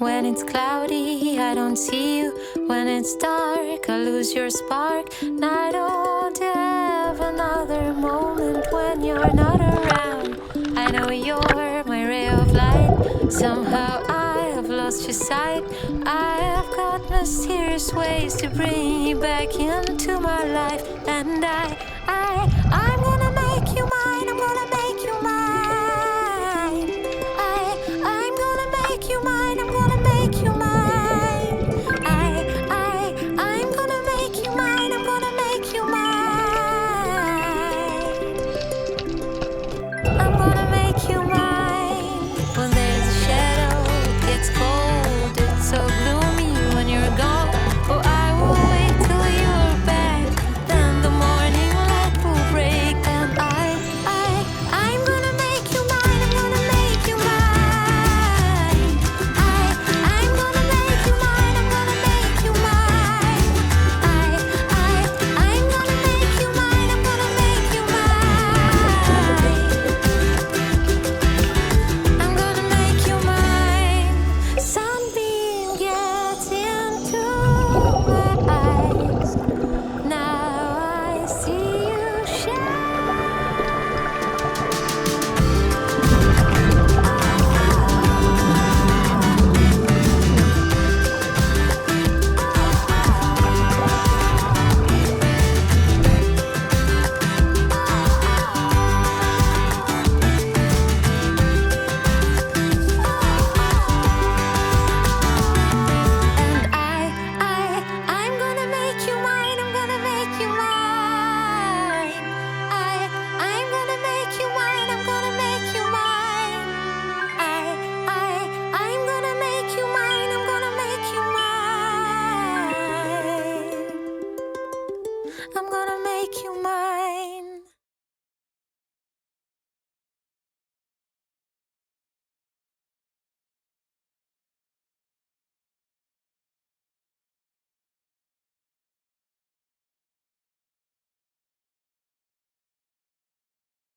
When it's cloudy, I don't see you. When it's dark, I lose your spark. And I don't have another moment when you're not around. I know you're my ray of light. Somehow I have lost your sight. I have got mysterious ways to bring you back into my life. And I'm gonna make you mine. I'm gonna make you mine. I'm gonna make you mine. I'm gonna make you mine. I'm gonna make you mine. I'm gonna make you mine. I'm gonna make you mine. When there's a shadow, it gets cold. It's so gloomy when you're gone. Oh, I will wait till you're back. Then the morning light will break. And I'm gonna make you mine. I'm gonna make you mine. I'm gonna make you mine. I'm gonna make you mine. I'm gonna make you mine. I'm gonna make you mine. I'm gonna make you mine. Sunbeam gets into my eyes. Now I see you I'm gonna make you mine. I'm gonna make you mine. I'm gonna make you mine. I'm gonna make you mine. I'm gonna make you mine. I'm gonna make you mine. I'm gonna make you mine.